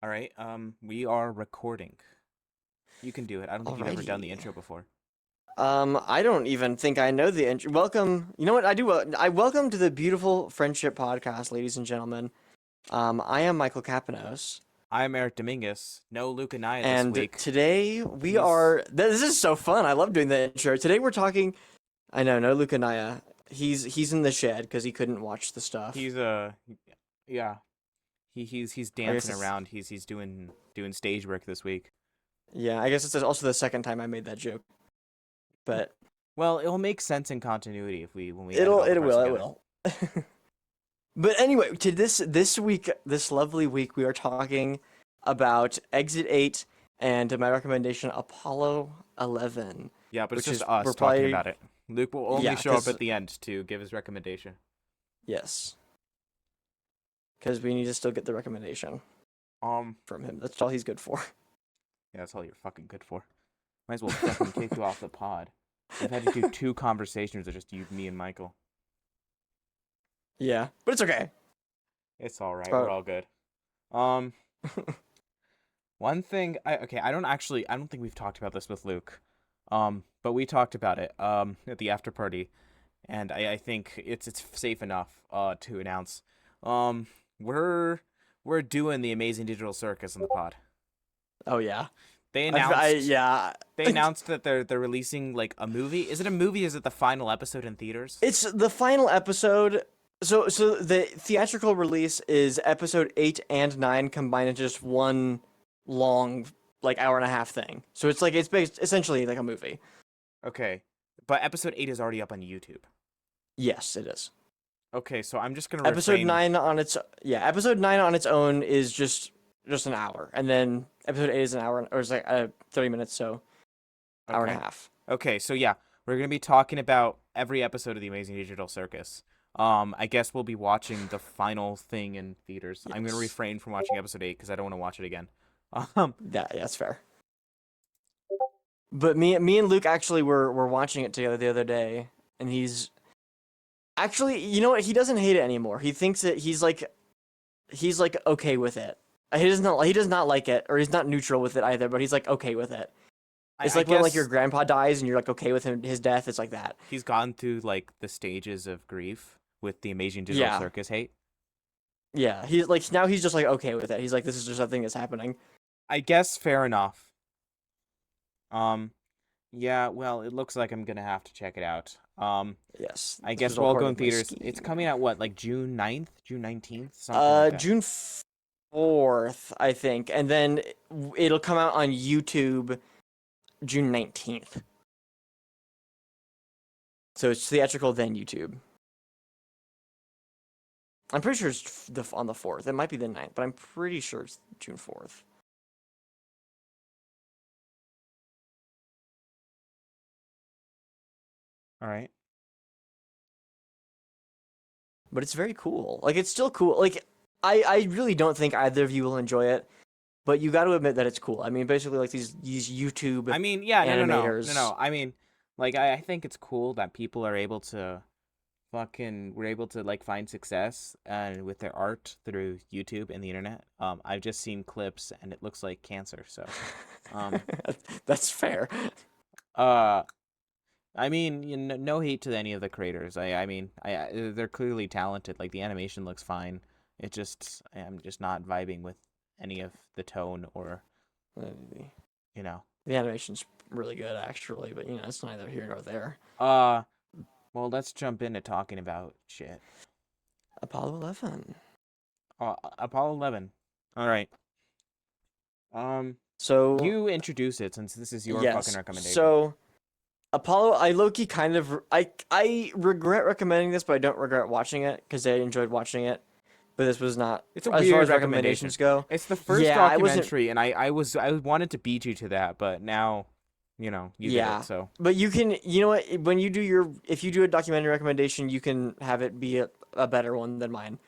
All right. We are recording. You can do it. I don't think you've ever done the Alrighty. intro before. I don't even think I know the intro. Welcome. You know what? I do. I welcome to the beautiful friendship podcast, ladies and gentlemen. I am Michael Kapanos, I'm Eric Dominguez. No Luke and Naya this and week. today we He's are. This is so fun. I love doing the intro. Today we're talking. I know, no Luke and Naya. He's in the shed because he couldn't watch the stuff. he's yeah. He's I guess dancing it's around. He's doing stage work this week. yeah. I guess it's also the second time I made that joke, but Well, it'll make sense in continuity if we when we edit it'll all the it parts will it together. will. But anyway, to this week, this lovely week, we are talking about Exit 8 and my recommendation Apollo 11, Yeah, but it's which just is us we're talking probably about it. Luke will only yeah, show up cuz at the end to give his recommendation. yes, cuz we need to still get the recommendation Um, from him. That's all he's good for. yeah, that's all you're fucking good for. Might as well fucking kick you off the pod. We've had to do two conversations of just you, me, and Michael. Yeah, but it's okay. It's all right. We're But all good. Um, one thing I don't think we've talked about this with Luke. But we talked about it at the after party, and I think it's safe enough to announce. Um, we're doing the Amazing Digital Circus in the pod. oh yeah. They I announced yeah. they announced that they're releasing like a movie. Is it a movie? Is it the final episode in theaters? It's the final episode. So the theatrical release is episode 8 and 9 combined into just one long like hour and a half thing. So it's like it's based essentially like a movie. Okay, but episode 8 is already up on YouTube. Yes, it is. Okay, so I'm just gonna Episode refrain. 9 on its episode 9 on its own is just an hour. And then episode 8 is an hour or it's like 30 minutes, so hour and Okay. a half. Okay, so yeah, we're gonna be talking about every episode of the Amazing Digital Circus. I guess we'll be watching the final thing in theaters. I'm gonna Yes. refrain from watching episode 8 because I don't want to watch it again. Um, Yeah, that's fair. But me and Luke actually were watching it together the other day, and he's actually, you know what? He doesn't hate it anymore. He thinks that he's like okay with it. He does not like it, or he's not neutral with it either. But he's like okay with it. It's I like when like your guess grandpa dies and you're like okay with his death. It's like that. he's gone through like the stages of grief with the Amazing Digital Yeah, Circus hate. yeah. He's like now he's just like okay with it. He's like this is just something that's happening. I guess fair enough. Um, yeah, well, it looks like I'm gonna have to check it out. Yes, I this guess was all we'll part go in of my theaters. It's scheme. coming out what, like June 9th, June 19th, something like that. June 4th, I think, and then it'll come out on YouTube June 19th. So it's theatrical then YouTube. I'm pretty sure it's on the 4th. It might be the 9th, but I'm pretty sure it's June 4th. All right. But it's very cool. Like it's still cool. Like I really don't think either of you will enjoy it, but you got to admit that it's cool. I mean, basically like these YouTube I mean, yeah, no. animators. I mean, like, I think it's cool that people are able to we're able to like find success and with their art through YouTube and the internet. I've just seen clips and it looks like cancer. So, um, That's fair. uh, I mean, no hate to any of the creators. I mean, they're clearly talented. Like the animation looks fine. I'm just not vibing with any of the tone or The you know. animation's really good actually, but you know, it's neither here nor there. Uh, well, let's jump into talking about shit. Apollo 11. Apollo 11. All right. So, You introduce it since this is your fucking yes. recommendation. So, Apollo, I low-key kind of I regret recommending this, but I don't regret watching it because I enjoyed watching it. But this was not It's a as far weird as recommendation. recommendations go. It's the first Yeah, I wasn't. documentary, and I wanted to beat you to that, but now, you did Yeah, it. So but you can. You know what? When you do if you do a documentary recommendation, you can have it be a better one than mine.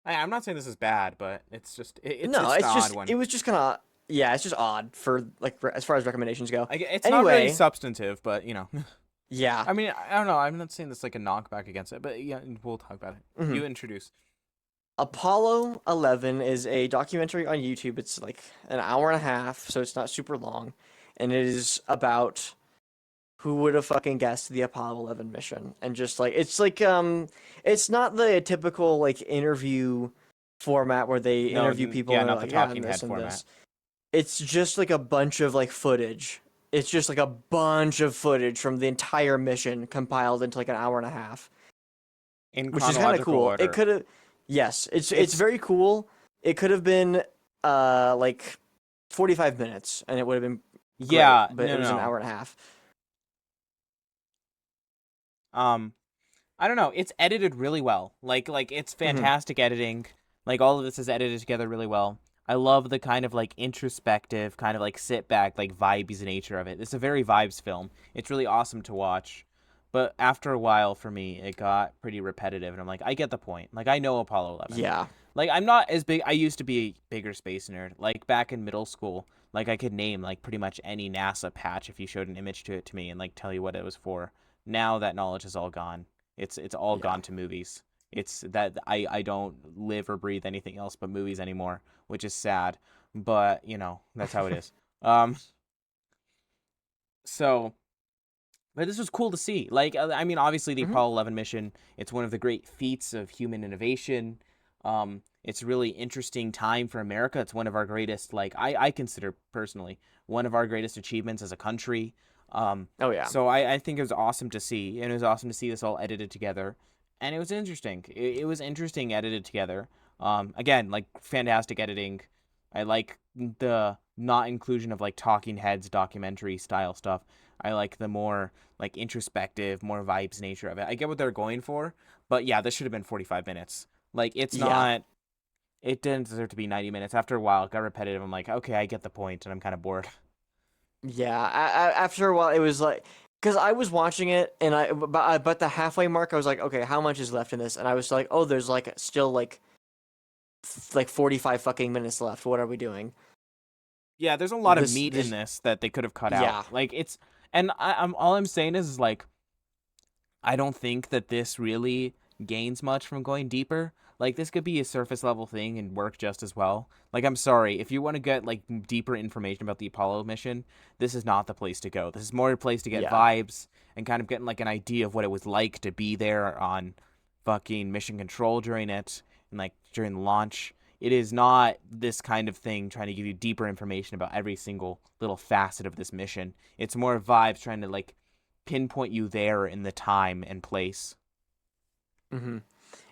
I'm not saying this is bad, but it's just No, it's the it's odd just one. it was just kind of yeah, it's just odd for like as far as recommendations go. It's not really Anyway, substantive, but yeah. I mean, I don't know. I'm not saying this like a knockback against it, but yeah, we'll talk about it. Mhm. You introduce. Apollo 11 is a documentary on YouTube. It's like an hour and a half, so it's not super long, and it is about who would have fucking guessed the Apollo 11 mission. And just like it's not the typical like interview format where they No, interview people yeah, and they're not the like, yeah, talking and head this and format. this. It's just like a bunch of like footage. It's just like a bunch of footage from the entire mission compiled into like an hour and a half, In which is kind of chronological cool. It order. could have, yes, it's It's very cool. It could have been like 45 minutes and it would have been great, yeah, but it no, was an no. hour and a half. Um, I don't know. It's edited really well. Like it's Hmm. fantastic editing. Like all of this is edited together really well. I love the kind of like introspective, kind of like sit back, like vibes nature of it. It's a very vibes film. It's really awesome to watch. But after a while for me, it got pretty repetitive and I'm like, I get the point. Like I know Apollo 11. Yeah. Like I'm not as big I used to be a bigger space nerd. Like back in middle school, like I could name like pretty much any NASA patch if you showed an image to it to me and like tell you what it was for. Now that knowledge is all gone. It's all Yeah. gone to movies. It's that I don't live or breathe anything else but movies anymore, which is sad, but you know, that's how it is. Um so but this was cool to see. Like I mean obviously the Hmm. Apollo 11 mission, it's one of the great feats of human innovation. It's a really interesting time for America. It's one of our greatest like I consider personally one of our greatest achievements as a country. Um Oh yeah. so I think it was awesome to see, and it was awesome to see this all edited together. And it was interesting. It was interesting edited together. Again, like fantastic editing. I like the not inclusion of like talking heads documentary style stuff. I like the more like introspective, more vibes nature of it. I get what they're going for, but yeah, this should have been 45 minutes. Like it's Yeah. not it didn't deserve to be 90 minutes. After a while, it got repetitive. I'm like, okay, I get the point, and I'm kind of bored. Yeah. After a while, it was like, because I was watching it and but the halfway mark, I was like, okay, how much is left in this? And I was like, oh, there's like still like 45 fucking minutes left. What are we doing? Yeah, there's a lot of meat in This, this that they could have cut out. yeah. Like it's, and I'm all I'm saying is like I don't think that this really gains much from going deeper. Like this could be a surface level thing and work just as well. Like I'm sorry, if you want to get like deeper information about the Apollo mission, this is not the place to go. This is more a place to get Yeah. vibes and kind of getting like an idea of what it was like to be there on fucking mission control during it and like during the launch. It is not this kind of thing trying to give you deeper information about every single little facet of this mission. It's more vibes trying to like pinpoint you there in the time and place. Hmm.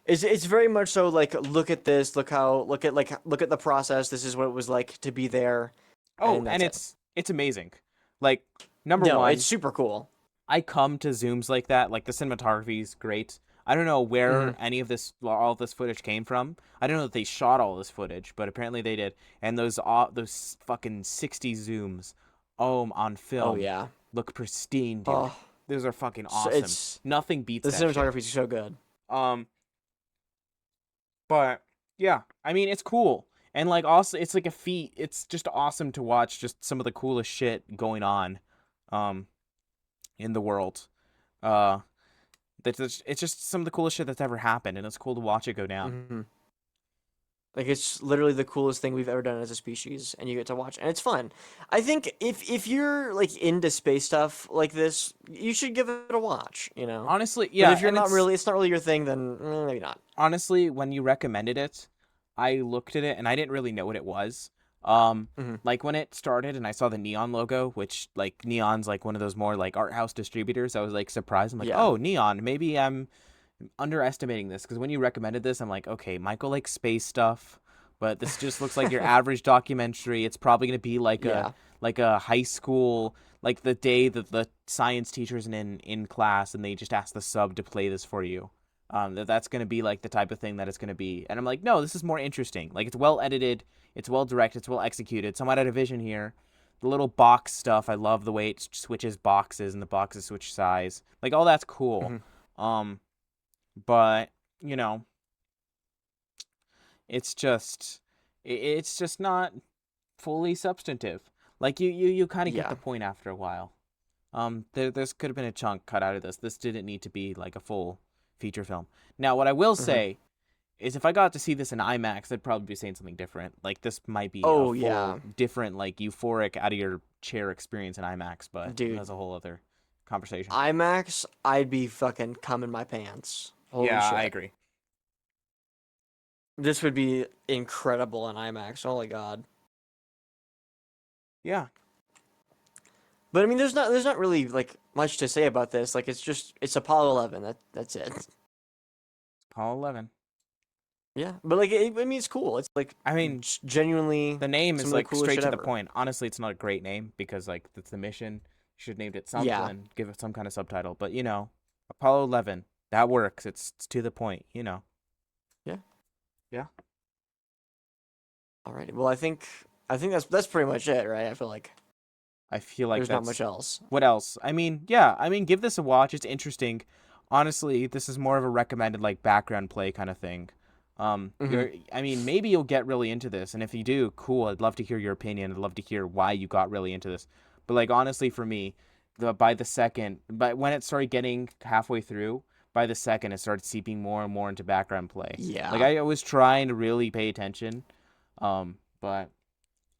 It's very much so like, look at this, look at the process. This is what it was like to be there, Oh, and and that's it. it's amazing. Like number No, it's one, super cool. I come to zooms like that. Like the cinematography is great. I don't know Hmm. where any of this all this footage came from. I don't know that they shot all this footage, but apparently they did. And those fucking 60 zooms, on Oh film, yeah. look pristine, dude. Oh, Those are fucking so awesome. it's Nothing beats the that shit. cinematography is so good. Um, But yeah, I mean it's cool. And like also it's like a feat. It's just awesome to watch just some of the coolest shit going on um in the world. Uh it's just some of the coolest shit that's ever happened and it's cool to watch it go down. Hmm. Like it's literally the coolest thing we've ever done as a species, and you get to watch, and it's fun. I think if you're like into space stuff like this, you should give it a watch. You know, Honestly, but yeah, if you're and not really, it's not really your thing, then maybe not. honestly when you recommended it, I looked at it and I didn't really know what it was. Hmm. Like when it started and I saw the Neon logo, which like Neon's like one of those more like art house distributors, I was like surprised. I'm like, Yeah. "Oh, Neon, maybe I'm underestimating this because when you recommended this, I'm like, okay, Michael likes space stuff, but this just looks like your average documentary. It's probably gonna be Yeah. like a high school like the day that the science teacher's in class and they just ask the sub to play this for you. That's gonna be like the type of thing that it's gonna be. And I'm like, no, this is more interesting. Like it's well edited, it's well directed, it's well executed. Somewhat out of vision here. The little box stuff, I love the way it switches boxes and the boxes switch size. Like all that's cool. Hmm. Um, but you know it's it's just not fully substantive. Like you kind of get Yeah. the point after a while. There's could have been a chunk cut out of this. This didn't need to be like a full feature film. Now what I will Hmm. say is if I got to see this in IMAX, I'd probably be saying something different. Like this might be a Oh full yeah, different, like euphoric out of your chair experience in IMAX, but dude. that's a whole other conversation. IMAX, I'd be fucking coming my pants. Holy Yeah, I shit. agree. This would be incredible in IMAX. Oh my god. Yeah, But I mean, there's not really like much to say about this. Like it's Apollo 11. That's it. Apollo 11. Yeah, but like I mean, it's cool. It's like I mean, genuinely the name some is of the like coolest straight shit to the ever. point. Honestly, it's not a great name because like that's the mission. You should have named it Yeah, something, give it some kind of subtitle. But Apollo 11, that works. It's to the point. yeah. Yeah. Alrighty. Well, I think that's pretty much it, right? I feel like I feel like there's not that's much else. what else. I mean, yeah. I mean, give this a watch. It's interesting. Honestly, this is more of a recommended like background play kind of thing. Hmm. I mean, maybe you'll get really into this, and if you do, cool. I'd love to hear your opinion. I'd love to hear why you got really into this. But like honestly, for me, but when it started getting halfway through, by the second, it started seeping more and more into background play. Like Yeah, I was trying to really pay attention, but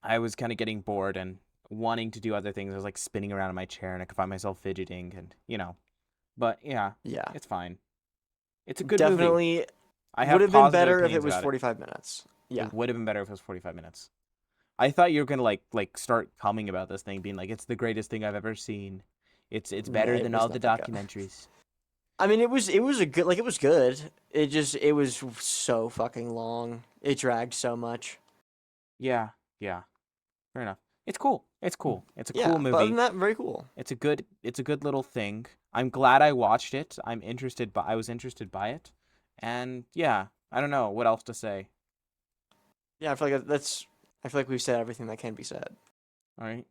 I was kind of getting bored and wanting to do other things. I was like spinning around in my chair, and I could find myself fidgeting, and. But yeah, yeah. it's fine. It's a good movie. Definitely I would have have been positive better if it opinions was about it. 45 minutes. Yeah. It would have been better if it was 45 minutes. I thought you were gonna like start coming about this thing, being like, it's the greatest thing I've ever seen. It's Nah, better it than was all the not that good. documentaries. I mean, it was a good like it was good. It was so fucking long. It dragged so much. Yeah, yeah, fair enough. It's cool. It's Mm. cool. It's a Yeah, cool but other than movie. that, very cool. It's a good little thing. I'm glad I watched it. I was interested by it, and yeah, I don't know what else to say. Yeah, I feel like that's. I feel like we've said everything that can be said. All right,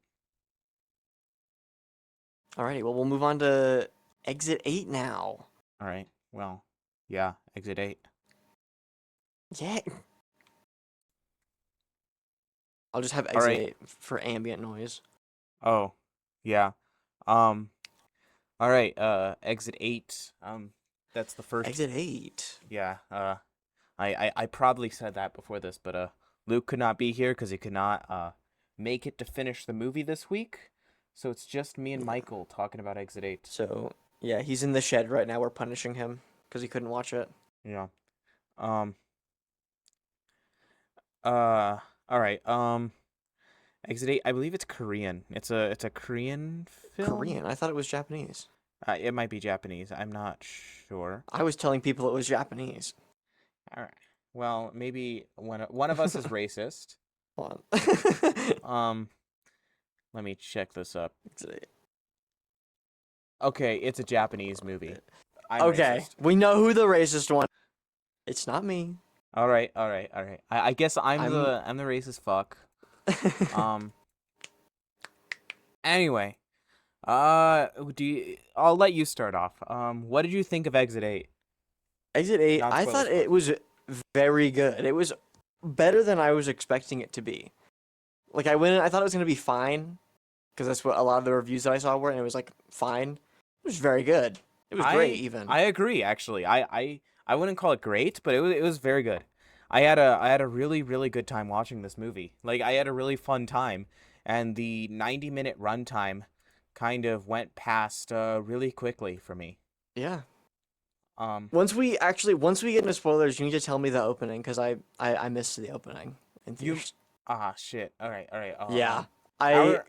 Alrighty, well, we'll move on to Exit 8 now. all right. Well, yeah, Exit 8. Yeah. I'll just have All Exit right. 8 for ambient noise. Oh, yeah. Um. All right. Exit 8. That's the first. Exit 8. Yeah. I probably said that before this, but Luke could not be here because he could not make it to finish the movie this week. So it's just me and Yeah. Michael talking about Exit 8. So, yeah, he's in the shed right now. We're punishing him because he couldn't watch it. Yeah. Um. Uh. All right. Exit 8. I believe it's Korean. It's a Korean film. Korean. I thought it was Japanese. It might be Japanese. I'm not sure. I was telling people it was Japanese. All right. Well, maybe one of us is racist. Hold on. Um, let me check this up. Exit 8. Okay, it's a Japanese movie. I'm Okay, racist. we know who the racist one. It's not me. All right, all right, all right. I guess I'm I'm- the racist fuck. Um. Anyway, I'll let you start off. What did you think of Exit 8? Exit 8. Not I spoilers, thought it was very good. It was better than I was expecting it to be. Like I went in, I thought it was gonna be fine, because that's what a lot of the reviews that I saw were, and it was like fine. It was very good. It was great even. I agree. Actually, I wouldn't call it great, but it was very good. I had a really really good time watching this movie. Like I had a really fun time, and the 90-minute runtime kind of went past really quickly for me. Yeah. Um. Once we get into spoilers, you need to tell me the opening because I missed the opening in You theaters. Shit. All right. All right. Yeah. I Our,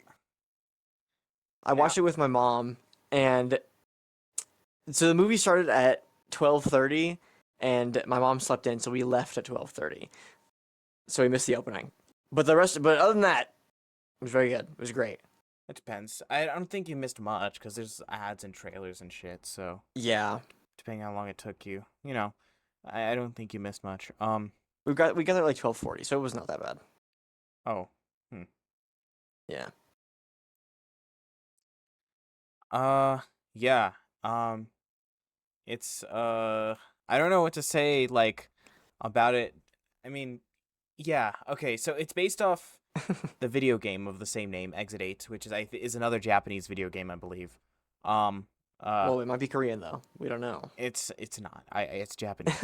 I watched it with my mom, and so the movie started at 12:30, and my mom slept in, so we left at 12:30. So we missed the opening. But other than that, it was very good. It was great. it depends. I don't think you missed much because there's ads and trailers and shit. So Yeah. depending how long it took you, I don't think you missed much. We got there at like 12:40, so it was not that bad. Oh. Yeah. Yeah. It's I don't know what to say like about it. I mean, yeah. Okay, so it's based off the video game of the same name, Exit 8, which is is another Japanese video game, I believe. Um Uh, Well, it might be Korean though. We don't know. it's not. It's Japanese.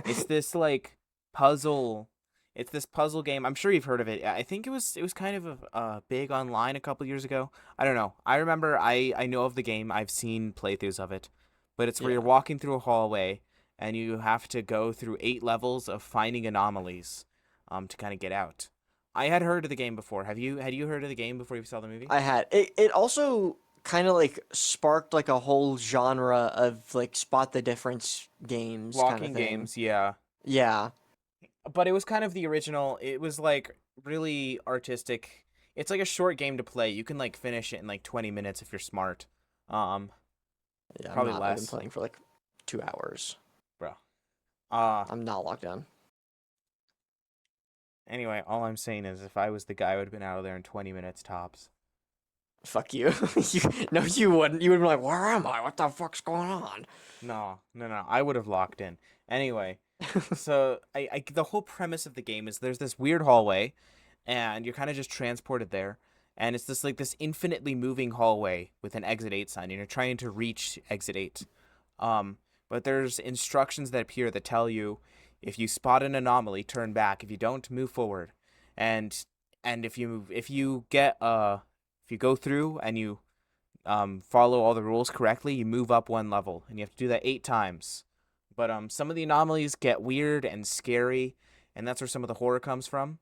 It's this like puzzle. It's this puzzle game. I'm sure you've heard of it. I think it was kind of big online a couple years ago. I don't know. I remember I know of the game. I've seen playthroughs of it, but it's where you're Yeah. walking through a hallway and you have to go through 8 levels of finding anomalies, to kind of get out. I had heard of the game before. Had you heard of the game before you saw the movie? I had it. It also kind of like sparked like a whole genre of like spot the difference games kind of Walking thing. games, yeah. Yeah. But it was kind of the original. It was like really artistic. It's like a short game to play. You can like finish it in like 20 minutes if you're smart. Um, Yeah. I'm Probably not. I've been less, playing for like 2 hours. bro. Uh, I'm not locked down. anyway, all I'm saying is if I was the guy, I would have been out of there in 20 minutes tops. Fuck you. No, you wouldn't. You would be like, where am I? What the fuck's going on? No, no, no. I would have locked in. Anyway, so the whole premise of the game is there's this weird hallway, and you're kind of just transported there, and it's this infinitely moving hallway with an exit 8 sign, and you're trying to reach exit 8. Um, but there's instructions that appear that tell you if you spot an anomaly, turn back. If you don't, move forward. And if you go through and you follow all the rules correctly, you move up 1 level, and you have to do that 8 times. But some of the anomalies get weird and scary, and that's where some of the horror comes from.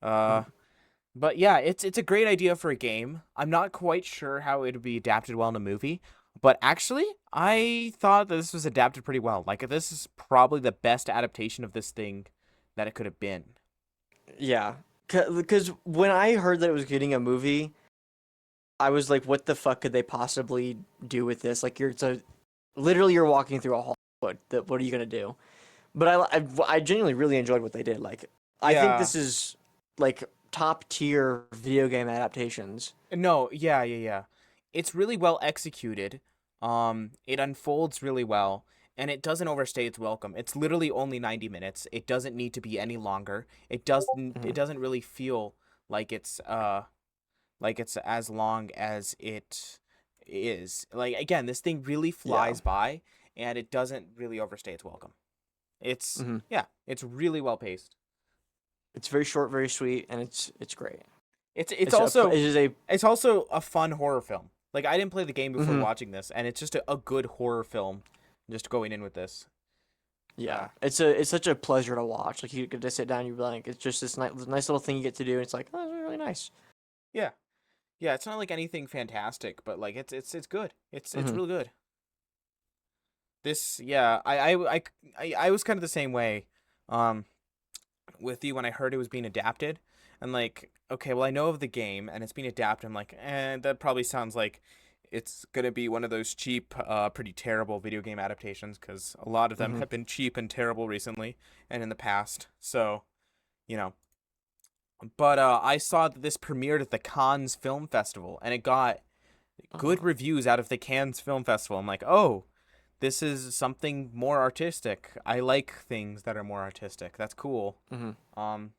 Uh, but yeah, it's a great idea for a game. I'm not quite sure how it would be adapted well in a movie, but actually, I thought that this was adapted pretty well. Like this is probably the best adaptation of this thing that it could have been. Yeah. Because when I heard that it was getting a movie, I was like, what the fuck could they possibly do with this? Like, literally you're walking through a hall. What are you gonna do? But I genuinely really enjoyed what they did. Like, I think Yeah. this is like top tier video game adaptations. No, yeah, yeah, yeah. It's really well executed. It unfolds really well, and it doesn't overstay its welcome. It's literally only 90 minutes. It doesn't need to be any longer. It Mhm. doesn't really feel like it's as long as it is. Like again, this thing really Yeah. flies by, and it doesn't really overstay its welcome. It's hmm yeah, it's really well paced. It's very short, very sweet, and it's great. It's also It is a It's also a fun horror film. Like I didn't play the game before mhm. watching this, and it's just a good horror film. Just going in with this. Uh, Yeah. It's such a pleasure to watch. Like you could just sit down, you're like, it's just this nice little thing you get to do. And it's like, oh, it's really nice. yeah, yeah. It's not like anything fantastic, but like it's good. It's hmm real good. This yeah, I was kind of the same way, um, with you when I heard it was being adapted, and like okay, well I know of the game and it's being adapted. I'm like, that probably sounds like it's gonna be one of those cheap, pretty terrible video game adaptations because a lot of them hmm have been cheap and terrible recently and in the past. So you know, but I saw that this premiered at the Cannes Film Festival and it got good reviews out of the Cannes Film Festival. I'm like, oh, this is something more artistic. I like things that are more artistic. That's cool. hmm Um,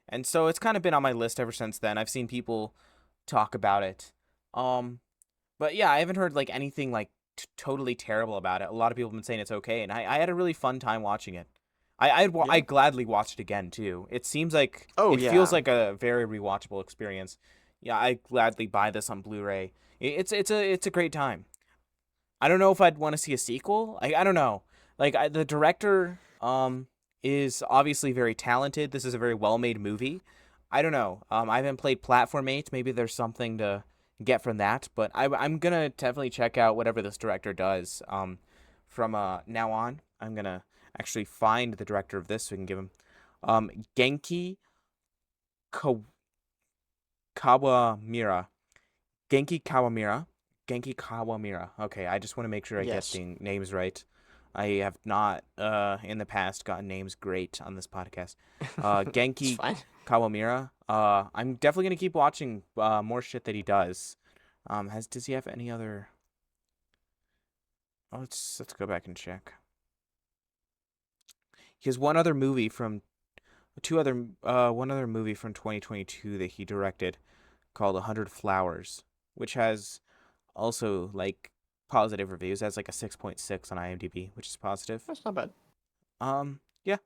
and so it's kind of been on my list ever since then. I've seen people talk about it. Um, but yeah, I haven't heard like anything like totally terrible about it. A lot of people have been saying it's okay, and I had a really fun time watching it. I Yeah. gladly watch it again too. Oh It feels yeah. like a very rewatchable experience. Yeah, I gladly buy this on Blu-ray. It's a great time. I don't know if I'd want to see a sequel. I don't know. The director is obviously very talented. This is a very well-made movie. I don't know. I haven't played Platform 8. Maybe there's something to get from that, but I'm gonna definitely check out whatever this director does. From now on, I'm gonna actually find the director of this so we can give him Genki Ka- Kawamura. Genki Kawamura. Genki Kawamura. Okay, I just want to make sure I get Yes. the names right. I have not in the past gotten names great on this podcast. It's Genki fine. Kawamura. I'm definitely gonna keep watching more shit that he does. Does he have any other? Oh, let's go back and check. He has one other movie from 2022 that he directed called 100 Flowers, which has also like positive reviews. It has like a 6.6 on IMDb, which is positive. That's not bad. Yeah,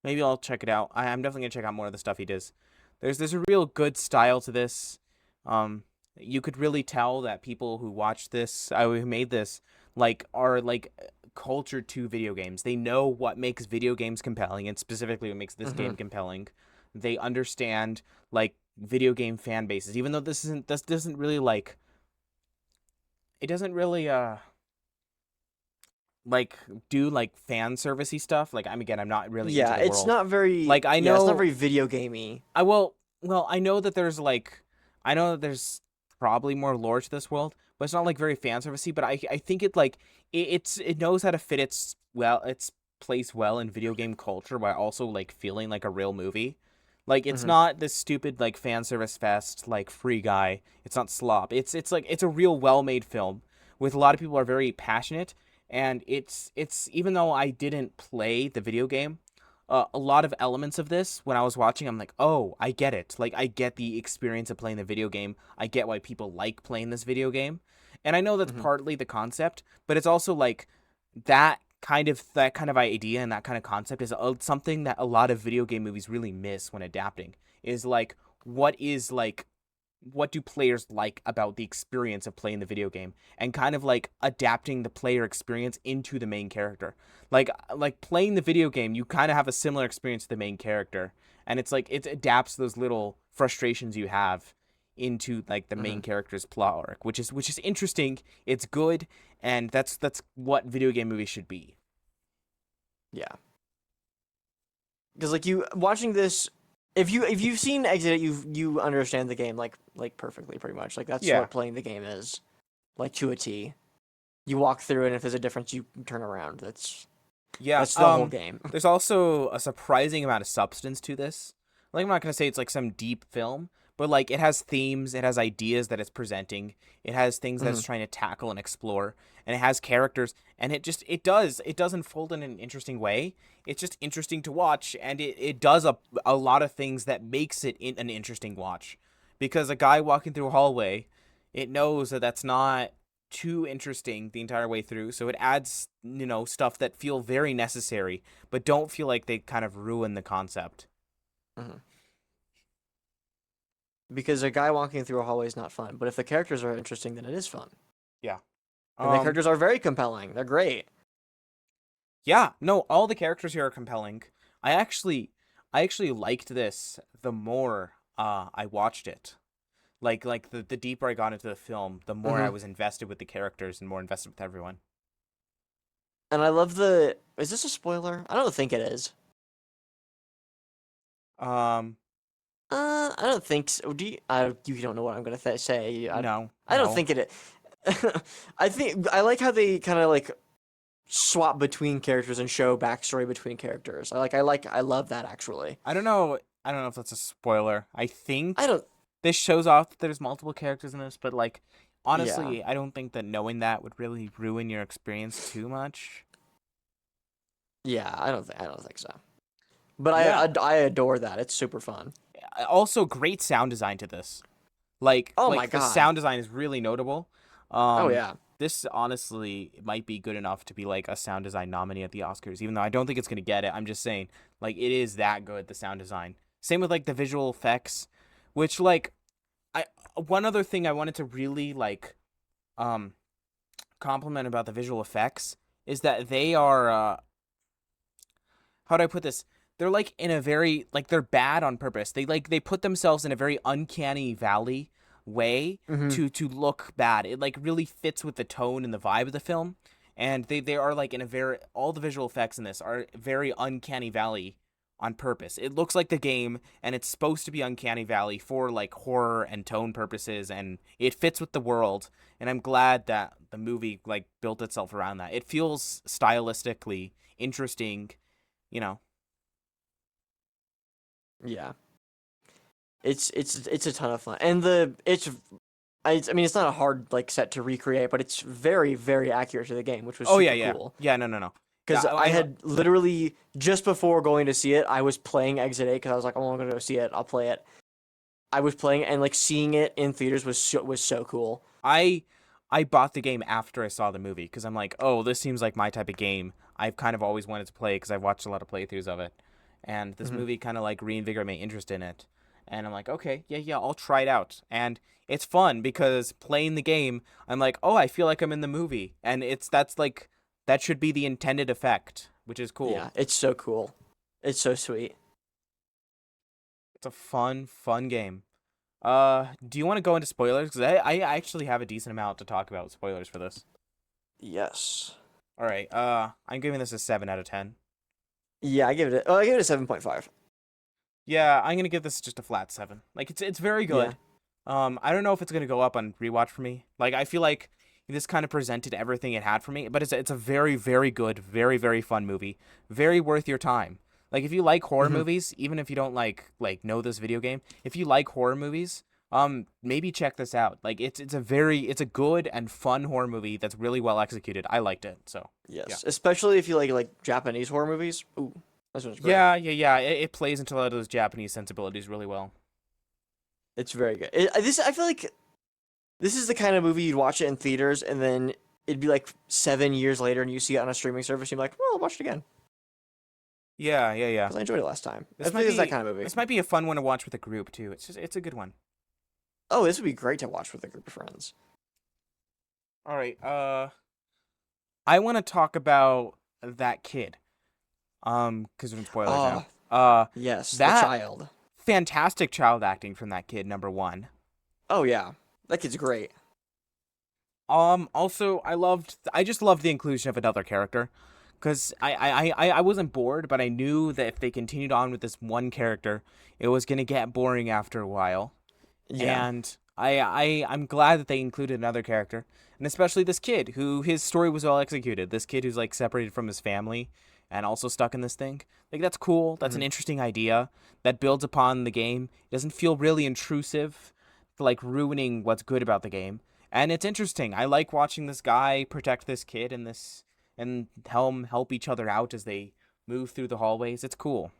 maybe I'll check it out. I'm definitely gonna check out more of the stuff he does. There's a real good style to this. You could really tell that people who watch this, who made this, like are like cultured to video games. They know what makes video games compelling, and specifically what makes this game compelling. They understand like video game fan bases, even though this doesn't really like it doesn't really like do like fan servicey stuff. Like I'm not really Yeah, into the it's world. not very. Like I Yeah, it's not know very video gamey. I know that I know that there's probably more lore to this world, but it's not like very fan servicey. But I think it knows how to fit its place well in video game culture while also like feeling like a real movie. Like it's not this stupid like fan service fest like Free Guy. It's not slop. It's like it's a real well made film with a lot of people are very passionate, and it's even though I didn't play the video game, a lot of elements of this when I was watching, I'm like, oh, I get it. Like I get the experience of playing the video game. I get why people like playing this video game, and I know that's partly the concept, but it's also like that kind of idea and that kind of concept is something that a lot of video game movies really miss when adapting. Is like what do players like about the experience of playing the video game, and kind of like adapting the player experience into the main character. Like playing the video game, you kind of have a similar experience to the main character, and it's like it adapts those little frustrations you have into like the main character's plot arc, which is interesting. It's good, and that's what video game movies should be. Yeah. Because like you watching this, if you've seen Exit, you understand the game like perfectly, pretty much. Like that's Yeah. what playing the game is, like to a T. You walk through, and if there's a difference, you turn around. That's Yeah, the whole game. there's also a surprising amount of substance to this. Like, I'm not gonna say it's like some deep film, but like it has themes, it has ideas that it's presenting, it has things that it's trying to tackle and explore, and it has characters, and it does unfold in an interesting way. It's just interesting to watch, and it does a lot of things that makes it an interesting watch, because a guy walking through a hallway, it knows that that's not too interesting the entire way through, so it adds stuff that feel very necessary but don't feel like they kind of ruin the concept. Because a guy walking through a hallway is not fun, but if the characters are interesting, then it is fun. Yeah. And the characters are very compelling. They're great. Yeah, no, all the characters here are compelling. I actually liked this the more I watched it. Like the deeper I got into the film, the more I was invested with the characters and more invested with everyone. And I love is this a spoiler? I don't think it is. I don't think so. Do you? You don't know what I'm gonna say. No. I don't no. think it. I like how they kind of like swap between characters and show backstory between characters. I love that actually. I don't know if that's a spoiler. I think I don't. this shows off that there's multiple characters in this, but like honestly, I don't think that knowing that would really ruin your experience too much. Yeah, I don't think so. But Yeah. I adore that. It's super fun. Also, great sound design to this. Like, Oh like my the God. sound design is really notable. Oh yeah. This honestly might be good enough to be like a sound design nominee at the Oscars, even though I don't think it's gonna get it. I'm just saying, like, it is that good, the sound design. Same with like the visual effects, which like one other thing I wanted to really like compliment about the visual effects is that they are how do I put this? They're like in a very like they're bad on purpose. They put themselves in a very uncanny valley way to look bad. It like really fits with the tone and the vibe of the film. And they are like in a very all the visual effects in this are very uncanny valley on purpose. It looks like the game, and it's supposed to be uncanny valley for like horror and tone purposes, and it fits with the world. And I'm glad that the movie like built itself around that. It feels stylistically interesting, you know. Yeah. It's a ton of fun, and I mean it's not a hard like set to recreate, but it's very very accurate to the game, which was Oh super yeah. cool. Yeah, no. Because Yeah, I had literally just before going to see it, I was playing Exit 8 because I was like, oh, I'm gonna go see it. I'll play it. I was playing and like seeing it in theaters was so cool. I I bought the game after I saw the movie because I'm like, oh, this seems like my type of game. I've kind of always wanted to play because I've watched a lot of playthroughs of it, and this Hmm. movie kind of like reinvigorated my interest in it. And I'm like, okay, yeah, I'll try it out. And it's fun because playing the game, I'm like, oh, I feel like I'm in the movie, and that's like that should be the intended effect, which is cool. Yeah, it's so cool. It's so sweet. It's a fun game. Do you want to go into spoilers? Because I actually have a decent amount to talk about with spoilers for this. Yes. All right. I'm giving this a 7 out of 10. Yeah, I give it. I give it a 7.5. Yeah, I'm gonna give this just a flat 7. Like it's very Yeah. good. I don't know if it's gonna go up on rewatch for me. Like I feel like this kind of presented everything it had for me, but it's a very very good, very fun movie. Very worth your time. Like if you like horror Hmm. movies, even if you don't like know this video game, if you like horror movies, maybe check this out. Like it's a good and fun horror movie that's really well executed. I liked it. So, Yes, yeah. especially if you like Japanese horror movies. Ooh, this one's great. Yeah. It plays into a lot of those Japanese sensibilities really well. It's very good. I feel like this is the kind of movie you'd watch it in theaters, and then it'd be like 7 years later, and you see it on a streaming service, and you're like, well, I'll watch it again Yeah. because I enjoyed it last time. I This feel might like it's that be kind of movie. this might be a fun one to watch with a group too. It's a good one. Oh, this would be great to watch with a group of friends. All right. I want to talk about that kid. Because we're in spoilers Oh, now. yes, the That child. fantastic child acting from that kid. Number one. Oh yeah, that kid's great. Also, I just loved the inclusion of another character, because I wasn't bored, but I knew that if they continued on with this one character, it was gonna get boring after a while. Yeah. And I'm glad that they included another character, and especially this kid who his story was well executed. This kid who's like separated from his family and also stuck in this thing. Like that's cool. That's an Mhm. interesting idea that builds upon the game. It doesn't feel really intrusive, like ruining what's good about the game. And it's interesting. I like watching this guy protect this kid and help each other out as they move through the hallways. It's cool.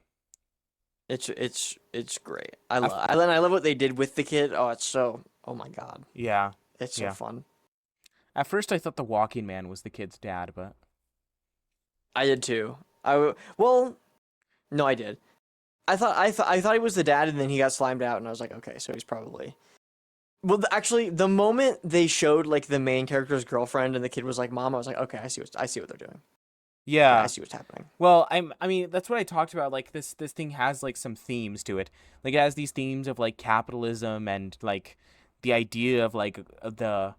It's great. I I've- love I love what they did with the kid. Oh, it's so. Oh my god, Yeah. it's so Yeah. fun. At first, I thought the walking man was the kid's dad, but I did too. Well, no, I did. I thought he was the dad, and then he got slimed out, and I was like, okay, so he's probably. Well, actually, the moment they showed like the main character's girlfriend and the kid was like, "Mom," I was like, okay, I see what they're doing. Yeah, I yeah. see what's happening. Well, I mean, that's what I talked about. Like this thing has like some themes to it. Like it has these themes of like capitalism and like the idea of like the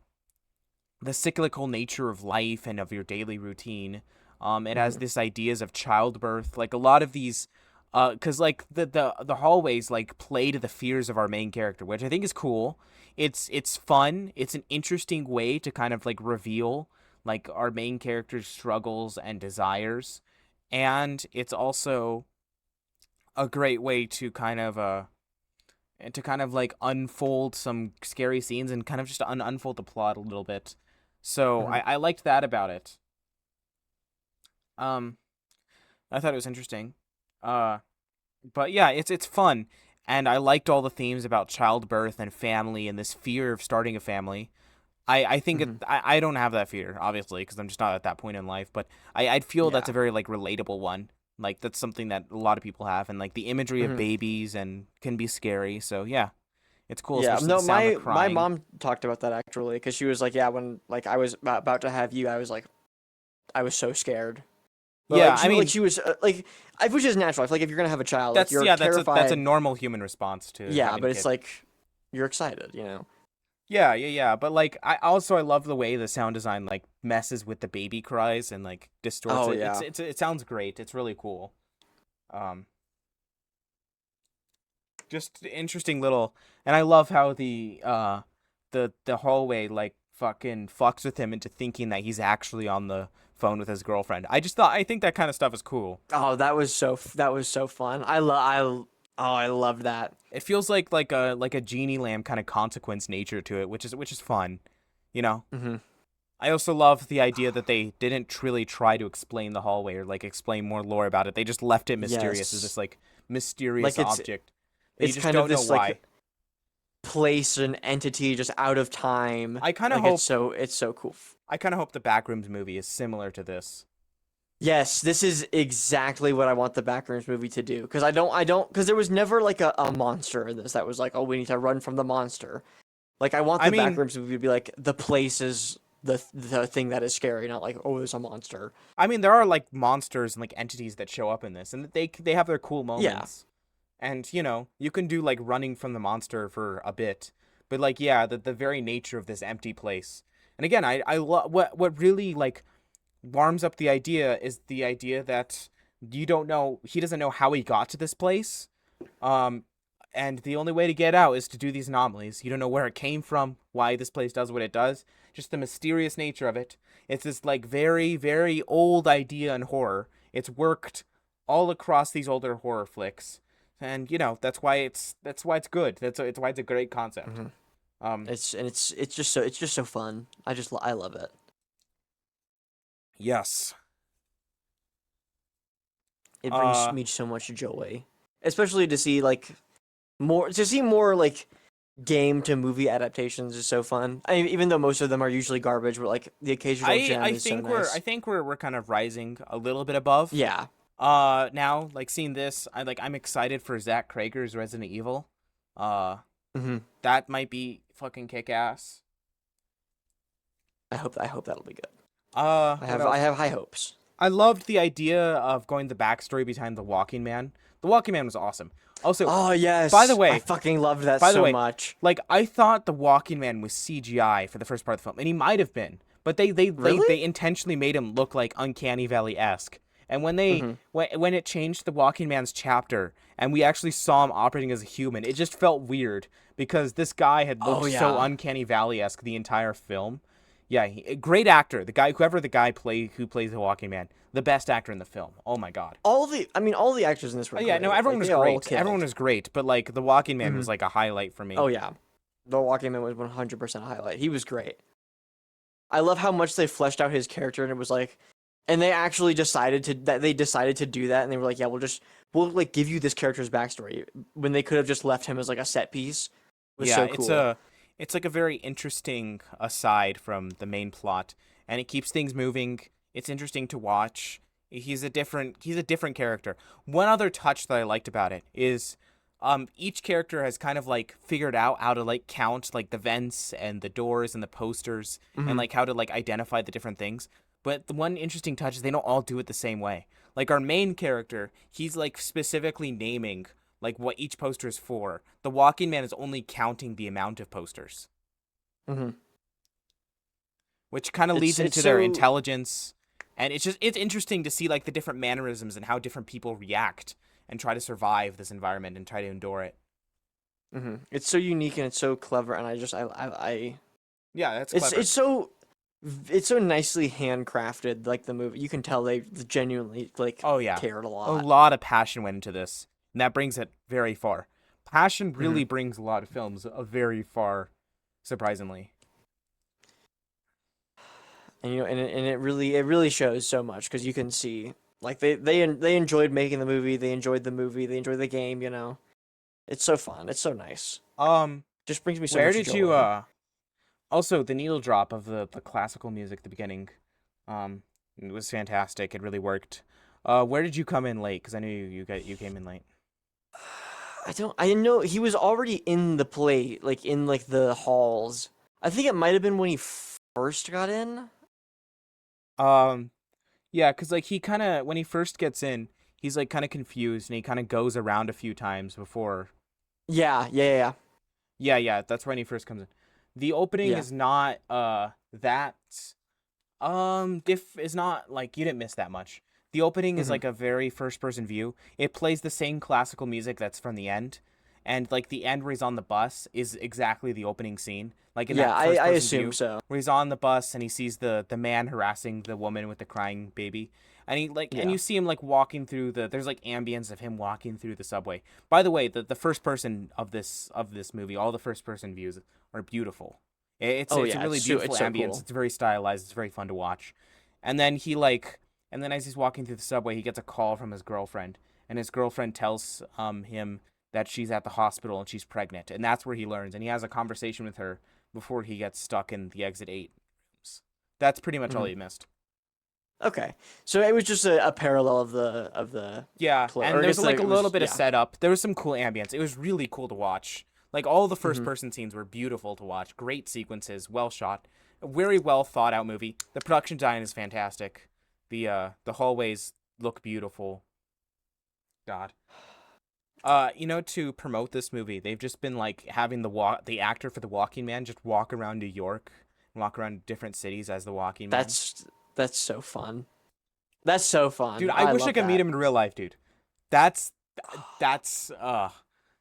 cyclical nature of life and of your daily routine. It has Mhm. this ideas of childbirth, like a lot of these, cause like the hallways like play to the fears of our main character, which I think is cool. It's fun. It's an interesting way to kind of like reveal like our main character's struggles and desires, and it's also a great way to kind of like unfold some scary scenes and kind of just unfold the plot a little bit. So Mhm. I liked that about it. Um, I thought it was interesting. Uh, but yeah, it's fun, and I liked all the themes about childbirth and family and this fear of starting a family. I think Mhm. I don't have that fear, obviously, because I'm just not at that point in life. But I'd feel that's Yeah. a very like relatable one. Like that's something that a lot of people have, and like the imagery of Mhm. babies and can be scary. So yeah, it's cool, Yeah. especially the No, sound of my crying. mom talked about that actually, because she was like, yeah, when like I was about to have you, I was like, I was so scared. But Yeah, like I mean she was like, which is natural. I feel like if you're gonna have a child, like that's you're yeah that's a terrified. normal human response to Yeah, having a but it's kid. like you're excited, you know. Yeah. But like I love the way the sound design like messes with the baby cries and like distorts Oh it. yeah. It sounds great. It's really cool. Um, just interesting little, and I love how the hallway like fucking fucks with him into thinking that he's actually on the phone with his girlfriend. I think that kind of stuff is cool. Oh, that was so fun. I loved that. It feels like a genie lamp kind of consequence nature to it, which is fun, you know. Hmm. I also love the idea that they didn't really try to explain the hallway or like explain more lore about it. They just left it mysterious as Yes. this like mysterious Like object that you it's just kind of don't know this why. place an entity just out of time. I kind of Like hope it's so cool. the Backrooms movie is similar to this. Yes, this is exactly what I want the Backrooms movie to do. Because because there was never like a monster in this that was like, oh, we need to run from the monster. Like, I want I the mean, Backrooms movie to be like, the place is the thing that is scary, not like, oh, there's a monster. there are like monsters and like entities that show up in this, and they have their cool Yeah. moments. And you can do like running from the monster for a bit, but like yeah, the very nature of this empty place. And again, I love what really like warms up the idea is the idea that he doesn't know how he got to this place. And the only way to get out is to do these anomalies. You don't know where it came from, why this place does what it does, just the mysterious nature of it. It's this like very, very old idea in horror. It's worked all across these older horror flicks. And that's why it's good. It's why it's a great concept. Mm-hmm. Um It's just so fun. I love it. yes. It brings Uh me so much joy, especially to see more like game to movie adaptations is so fun. I mean, even though most of them are usually garbage, but like the occasional gem I is so think nice. we're kind of rising a little bit above. Yeah. Now like seeing this, I'm excited for Zach Krager's Resident Evil. Mm-hmm. That might be fucking kick ass. I hope that'll be good. What else? I have high hopes. I loved the idea of going the backstory behind the Walking Man. The Walking Man was awesome. Also, Oh yes. by the way- I fucking loved that by the so way, much. like I thought the Walking Man was CGI for the first part of the film, and he might have been, but they Really? intentionally made him look like Uncanny Valley-esque. And when they Mhm. when it changed the Walking Man's chapter, and we actually saw him operating as a human, it just felt weird because this guy had looked Oh, so yeah. Uncanny Valley-esque the entire film. Yeah, great actor. Whoever the guy who plays the Walking Man, the best actor in the film. Oh my god. All the actors in this were Oh, yeah, great. no, everyone Like, was they all great. killed. Everyone was great, but like the Walking Man was Mhm. like a highlight for me. Oh yeah. The Walking Man was 100% a highlight. He was great. I love how much they fleshed out his character, and it was like, and they actually decided to do that, and they were like, yeah, we'll like give you this character's backstory when they could have just left him as like a set piece. It was Yeah, so cool. it's like a very interesting aside from the main plot, and it keeps things moving. It's interesting to watch. He's a different character. One other touch that I liked about it is each character has kind of like figured out how to like count like the vents and the doors and the posters and Mhm. like how to like identify the different things. But the one interesting touch is they don't all do it the same way. Like our main character, he's like specifically naming like what each poster is for. The Walking Man is only counting the amount of posters, Mhm. which kind of It's leads it's into their so intelligence. And it's interesting to see like the different mannerisms and how different people react and try to survive this environment and try to endure it. it's so unique and it's so clever, and I Yeah, that's clever. it's so nicely handcrafted. Like the movie, you can tell they genuinely like Oh yeah. cared a A lot. lot of passion went into this, and that brings it very far. Passion Mhm. really brings a lot of films very far, surprisingly. And it really shows so much because you can see like they enjoyed making the movie, they enjoyed the game. It's so fun, it's so nice. Um, Just brings me so where much did joy. you Also the needle drop of the classical music at the beginning, it was fantastic. It really worked. Where did you come in late? Because I knew you came in late. I didn't know he was already in the play, like in like the halls. I think it might have been when he first got in. Um, yeah, because like he kind of when he first gets in, he's like kind of confused and he kind of goes around a few times before. Yeah. Yeah, that's when he first comes in. The opening Yeah. is not that diff is not like you didn't miss that much. The opening is Mhm. like a very first person view. It plays the same classical music that's from the end. And like the end where he's on the bus is exactly the opening scene. Like in Yeah, that first I person assume view so. where he's on the bus and he sees the man harassing the woman with the crying baby. And he like and Yeah. you see him like walking through there's like ambience of him walking through the subway. By the way, the first person of this movie, all the first person views are beautiful. It's Oh it's a yeah, really it's beautiful so ambience. cool. It's very stylized. It's very fun to watch. And then he like and then as he's walking through the subway, he gets a call from his girlfriend, and his girlfriend tells him that she's at the hospital and she's pregnant, and that's where he learns, and he has a conversation with her before he gets stuck in the Exit 8 rooms. That's pretty much all he missed. Okay, so it was just a parallel of the Yeah, play, and or I there's guess like a it was- little bit of yeah. setup. There was some cool ambience. It was really cool to watch. Like all the first person scenes were beautiful to watch. Great sequences, well shot, a very well thought out movie. The production design is fantastic. The hallways look beautiful. God. To promote this movie, they've just been like having the actor for the Walking Man just walk around New York, walk around different cities as the Walking Man. That's so fun. That's so fun, Dude. I wish I love could meet that. him in real life, dude. That's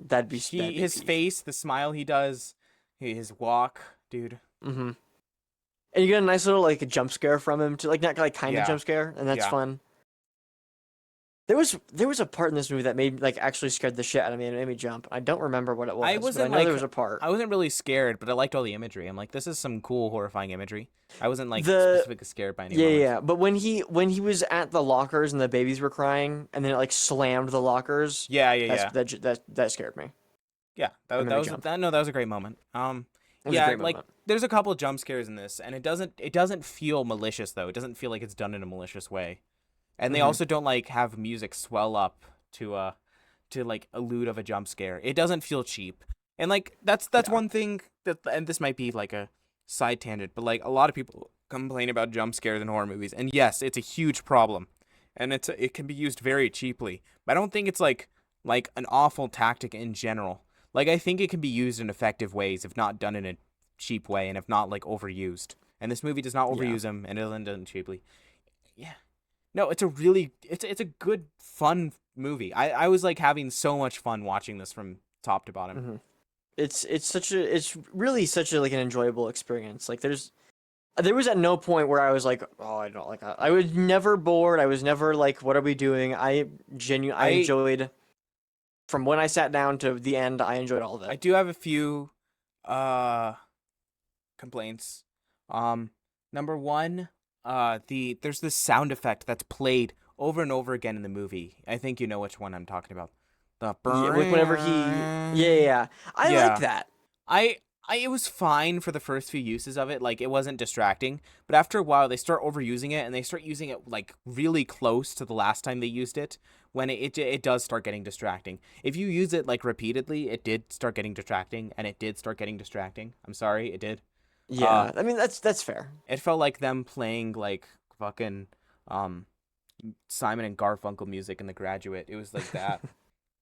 That'd be his face, the smile he does, his walk, dude. Mm-hmm. And you get a nice little like a jump scare from him, to like not like kind of Yeah. jump scare, and that's Yeah. fun. There was a part in this movie that made like actually scared the shit out of me and made me jump. I don't remember what it was. but wasn't, I know like- there was a part. I wasn't really scared, but I liked all the imagery. I'm like, this is some cool, horrifying imagery. I wasn't like specifically scared by any Yeah, moments. yeah. But when he was at the lockers and the babies were crying, and then it like slammed the lockers. Yeah. That scared me. Yeah, made me that was jump. that was a great moment. It was a Yeah, great like moment. there's a couple jump scares in this, and it doesn't feel malicious though. It doesn't feel like it's done in a malicious way, and they Mhm. also don't like have music swell up to like elude of a jump scare. It doesn't feel cheap, and like that's Yeah. one thing that, and this might be like a side tangent, but like a lot of people complain about jump scares in horror movies, and yes, it's a huge problem, and it can be used very cheaply. But I don't think it's like an awful tactic in general. Like I think it can be used in effective ways if not done in a cheap way, and if not like overused. And this movie does not overuse them, and it isn't done cheaply. Yeah. No, it's a good fun movie. I was like having so much fun watching this from top to bottom. Mhm. It's really such a like an enjoyable experience. Like there was at no point where I was like, oh, I don't like. I was never bored. I was never like, what are we doing? I enjoyed from when I sat down to the end. I enjoyed all of I it. do have a few complaints. Number one, there's this sound effect that's played over and over again in the movie. I think you know which one I'm talking about. The Yeah, whenever yeah. I Yeah. like that. It was fine for the first few uses of it, like it wasn't distracting, but after a while they start overusing it, and they start using it like really close to the last time they used it, when it does start getting distracting. If you use it like repeatedly, it did start getting distracting, and it did start getting distracting. I'm sorry, it did. Yeah, I mean that's fair. It felt like them playing like fucking Simon and Garfunkel music in The Graduate. It was like that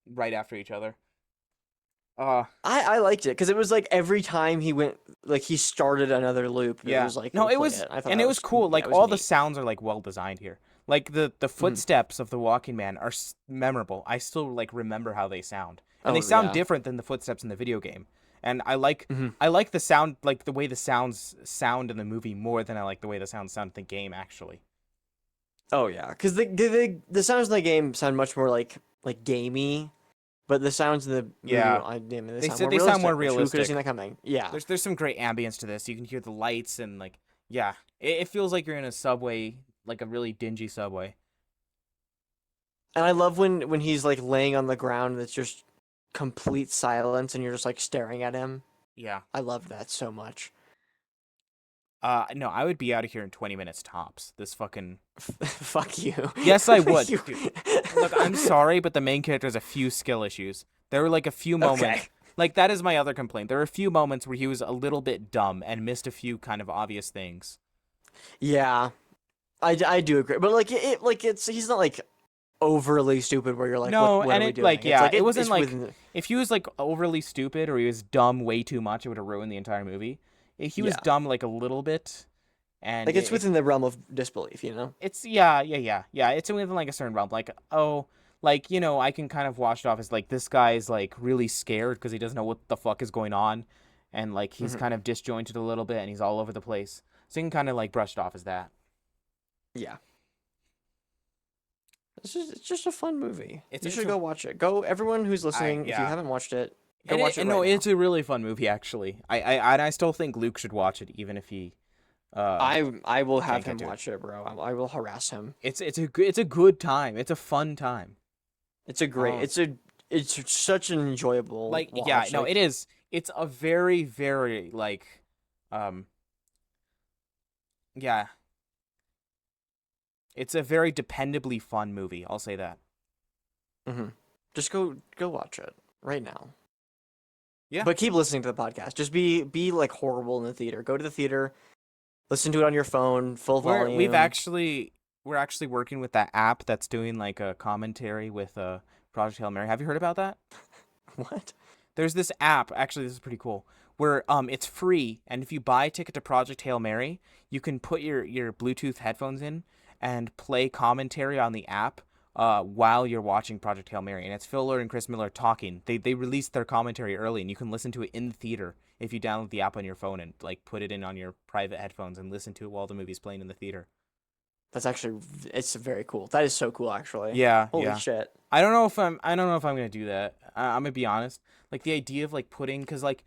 right after each other. I liked it because it was like every time he went, like he started another loop. Yeah. It was like No, he'll it play was, I thought and that it was cool. yeah, Like it was all the neat. sounds are like well designed here. Like the footsteps of the Walking Man are memorable. I still like remember how they sound, and they sound yeah. different than the footsteps in the video game. And I like Mhm. the sound, like the way the sounds sound in the movie more than I like the way the sounds sound in the game. Actually, Oh yeah, because the sounds in the game sound much more like gamey, but the sounds in the movie, Yeah. they sound said more they realistic. sound more Which who could have realistic. seen that coming? Yeah, there's some great ambience to this. You can hear the lights and like it feels like you're in a subway, like a really dingy subway. and I love when he's like laying on the ground. And it's just complete silence, and you're just like staring at him. Yeah. I love that so much. No, I would be out of here in 20 minutes tops. This fucking Fuck you. Yes, I would, You- dude. Look, I'm sorry, but the main character has a few skill issues. There were like a few moments. Okay. Like that is my other complaint. There were a few moments where he was a little bit dumb and missed a few kind of obvious things. Yeah, I do agree, but like he's not like overly stupid where you're like, No, what and are we it, doing? like, It's yeah, like, it wasn't it's like- within- If he was like overly stupid or he was dumb way too much, it would have ruined the entire movie. If he was Yeah. dumb like a little bit, and like it's within the realm of disbelief, you know? It's yeah. It's within like a certain realm. Like like I can kind of wash it off as like this guy's like really scared because he doesn't know what the fuck is going on, and like he's Mhm. kind of disjointed a little bit and he's all over the place. So you can kind of like brush it off as that. Yeah. It's just a fun movie. It's- You it's should a- go watch it. Go, everyone who's listening. If you yeah. haven't watched it, go watch it. No, right it's a really fun movie actually. I still think Luke should watch it even if he. now. I will have can't him do it. watch it, bro. I will harass him. It's a good time. It's a fun time. It's a great. Oh. It's a it's such an enjoyable Like, yeah, watch. no, Like, it is. It's a very, very like, um, yeah, it's a very dependably fun movie. I'll say that. hmm just go watch it right now. Yeah. But keep listening to the podcast. Just be like horrible in the theater. Go to the theater, listen to it on your phone, full We're we've volume. actually we're actually working with that app that's doing like a commentary with Project Hail Mary. Have you heard about that? What? There's this app, actually this is pretty cool, where it's free, and if you buy a ticket to Project Hail Mary, you can put your Bluetooth headphones in and play commentary on the app while you're watching Project Hail Mary. And it's Phil Lord and Chris Miller talking. They released their commentary early, and you can listen to it in the theater if you download the app on your phone and like put it in on your private headphones and listen to it while the movie's playing in the theater. That's actually it's very cool. That is so cool, actually. Yeah, Holy yeah. shit. I don't know if I'm gonna do that. I'm gonna be honest. Like the idea of like putting, cause like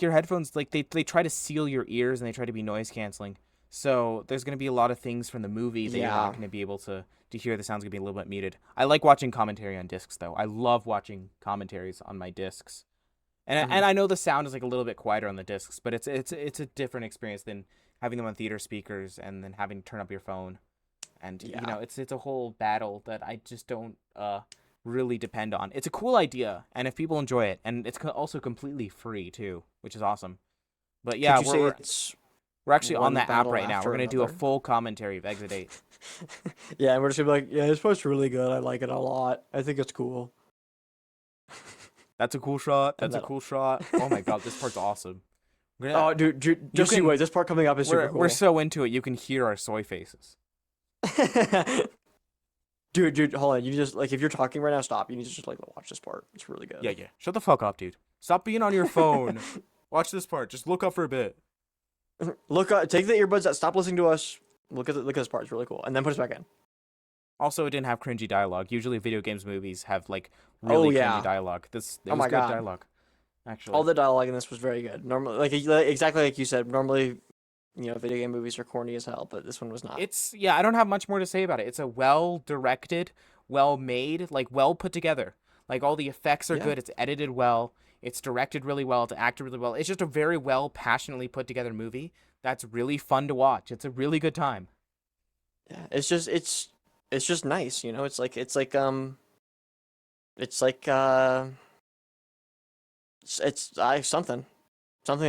your headphones, like they try to seal your ears and they try to be noise canceling. So there's gonna be a lot of things from the movie that you're not Yeah. gonna be able to hear. The sound's gonna be a little bit muted. I like watching commentary on discs though. I love watching commentaries on my discs. hmm And I know the sound is like a little bit quieter on the discs, but it's a different experience than having them on theater speakers and then having to turn up your phone. And you Yeah. know, it's a whole battle that I just don't really depend on. It's a cool idea, and if people enjoy it, and it's also completely free too, which is awesome. But Could yeah, you say it's we're actually on one that app battle right now. We're after gonna do a another? full commentary of Exit 8. Yeah, and we're just gonna be like, yeah, this part's really good. I like it a lot. I think it's cool. That's a cool shot. And That's a then, cool shot. Oh my god, this part's awesome. We're gonna, oh, dude, you just you can. wait. This part coming up is super We're cool. so into it. You can hear our soy faces. Dude, hold on. You just like if you're talking right now, stop. You need to just like watch this part. It's really Yeah, good. yeah. Shut the fuck up, dude. Stop being on your phone. Watch this part. Just look up for a bit. Look, take the earbuds out. Stop listening to us. Look at this part. It's really cool. And then put us back in. Also, it didn't have cringy dialogue. Usually, video games movies have like Oh really cringy yeah. dialogue. This it Oh was my good god. dialogue, actually. All the dialogue in this was very good. Normally, like exactly like you said. Normally, video game movies are corny as hell, but this one was not. It's yeah. I don't have much more to say about it. It's a well directed, well made, like well put together. Like all the effects are Yeah. good. It's edited well. It's directed really well. It's acted really well. It's just a very well, passionately put together movie that's really fun to watch. It's a really good time. Yeah. It's just nice. It's like it's something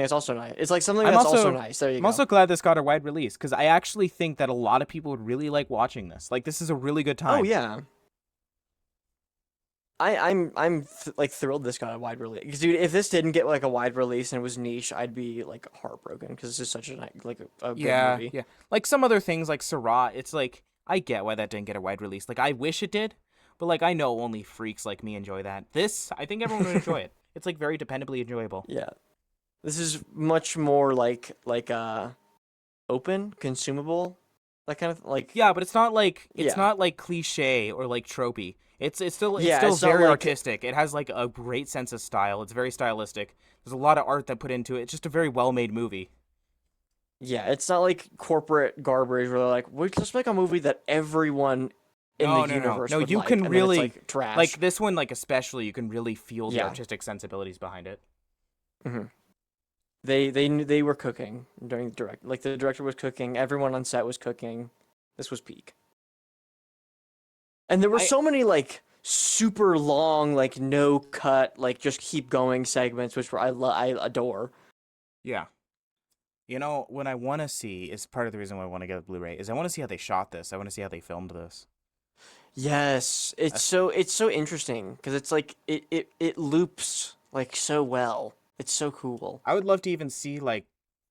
that's also nice. It's like something I'm that's also also nice. There you I'm go. also glad this got a wide release because I actually think that a lot of people would really like watching this. Like this is a really good Oh time. yeah. Like thrilled this got a wide release. 'Cause, dude, if this didn't get like a wide release and was niche, I'd be like heartbroken because this is such a good Yeah, movie. yeah. Like some other things like Syrah, it's like I get why that didn't get a wide release. Like I wish it did, but like I know only freaks like me enjoy that. This, I think everyone would enjoy it. It's like very dependably enjoyable. Yeah. This is much more like open, consumable, that kind of like Yeah, but it's yeah. not like cliche or like tropey. It's Yeah, still it's not very like artistic. It has like a great sense of style. It's very stylistic. There's a lot of art that put into it. It's just a very well made movie. yeah, it's not like corporate garbage where they're like, we just make a movie that everyone in the No, no, no. universe No, would you like, can and then it's really like trash. like this one like especially you can really feel the Yeah. artistic sensibilities behind it. hmm They were cooking during the direct. Like the director was cooking, everyone on set was cooking. This was peak. And there were I so many like super long, like no cut, like just keep going segments, which I adore. Yeah. You know, what I want to see is part of the reason why I want to get a Blu-ray is I want to see how they shot this. I want to see how they filmed this. Yes, Uh, it's so interesting because it's like it loops like so well. It's so cool. I would love to even see like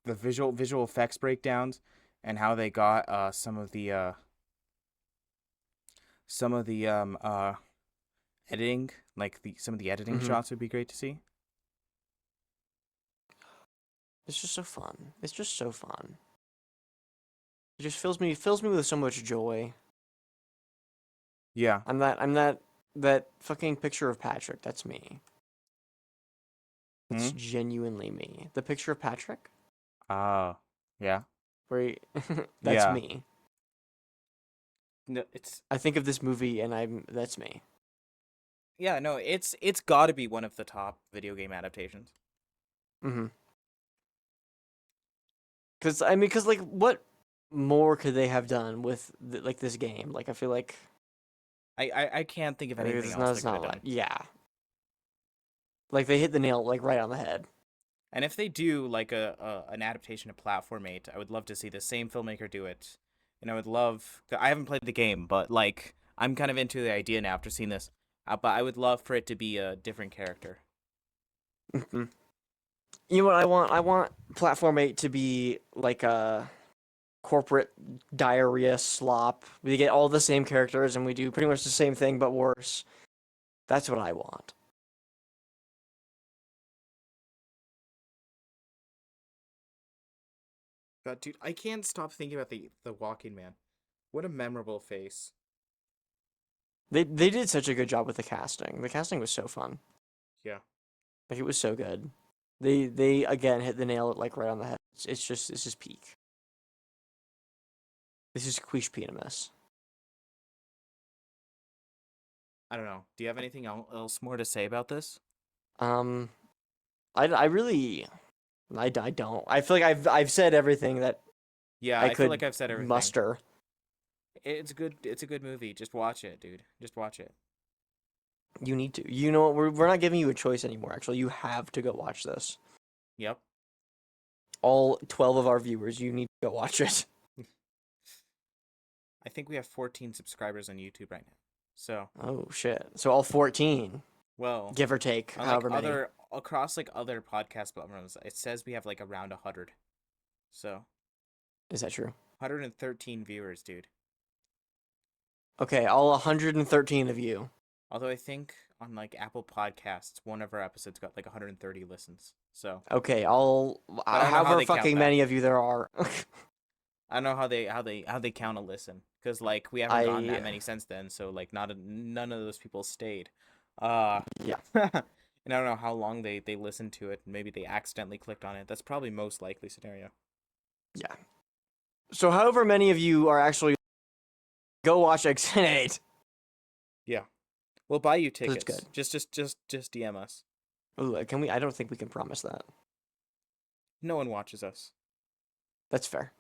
the visual effects breakdowns and how they got some of the editing, like the some of the editing hmm shots would be great to see. It's just so fun. It's just so fun. It just fills me with so much joy. Yeah. I'm that fucking picture of Patrick. That's me. It's Hmm? genuinely me. The picture of Patrick, Yeah. where that's Yeah. me. No, it's I think of this movie and that's me. Yeah, no, it's got to be one of the top video game adaptations. Mm-hmm. Because I mean, because like, what more could they have done with like this game? Like, I feel like I can't think of anything else they it's could have not like done. yeah, like they hit the nail like right on the head. And if they do like an adaptation of Platform 8, I would love to see the same filmmaker do it. And I would love. I haven't played the game, but like I'm kind of into the idea now after seeing this. But I would love for it to be a different character. Mhm. You know what I want? I want Platform 8 to be like a corporate diarrhea slop. We get all the same characters and we do pretty much the same thing but worse. That's what I want. But dude, I can't stop thinking about the Walking Man. What a memorable face. They did such a good job with the casting. The casting was so fun. Yeah. Like it was so good. They again hit the nail like right on the head. It's just this is peak. This is Quiche Penis. I don't know. Do you have anything else more to say about this? Um, I really I don't. I feel like I've said everything that Yeah, I I feel like could I've said everything. muster. It's good. It's a good movie. Just watch it, dude. Just watch it. You need to. You know what? We're not giving you a choice anymore. Actually, you have to go watch this. Yep. All 12 of our viewers, you need to go watch it. I think we have 14 subscribers on YouTube right now. So, Oh shit! So all 14, well, give or take, on like however many. other across like other podcast platforms, it says we have like around 100. So, Is that true? 113 viewers, dude. Okay, all 113 of you. Although I think on like Apple Podcasts, one of our episodes got like 130 listens. So, Okay, all but I don't know how however they count fucking that. many of you there are. I don't know how they count a listen because like we haven't gotten that I many since then. So like none of those people stayed. Uh, yeah. and I don't know how long they listened to it. Maybe they accidentally clicked on it. That's probably most likely scenario. Yeah. So however many of you are actually go watch X8. Yeah, we'll buy you 'Cause it's tickets. good. Just DM us. Ooh, can we? I don't think we can promise that. No one watches us. That's fair.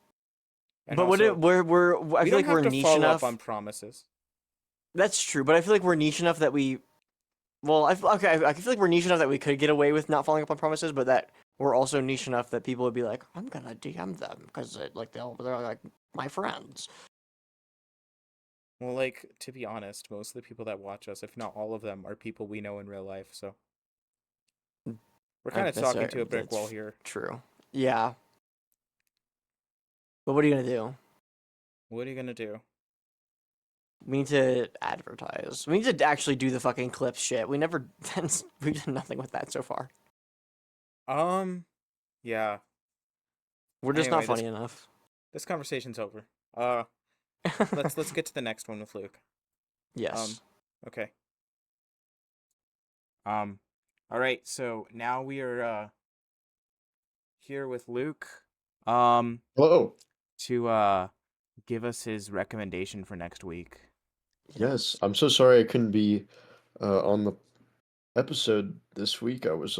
And But also, we're I we feel don't like we're have to niche follow enough. up on promises. That's true, but I feel like we're niche enough that we. Well, I feel like we're niche enough that we could get away with not following up on promises, but that we're also niche enough that people would be like, I'm gonna DM them because like they're like my friends. Well, like to be honest, most of the people that watch us, if not all of them, are people we know in real life. So we're kind of talking to a brick wall here. True. Yeah. But what are you gonna do? What are you gonna do? We need to advertise. We need to actually do the fucking clip shit. We never. We've done nothing with that so far. Yeah. We're just Anyway, not funny enough. this conversation's over. Let's get to the next one with Luke. Yes. Okay. All right. So now we are here with Luke. Hello. To give us his recommendation for next week. Yes, I'm so sorry I couldn't be on the episode this week. I was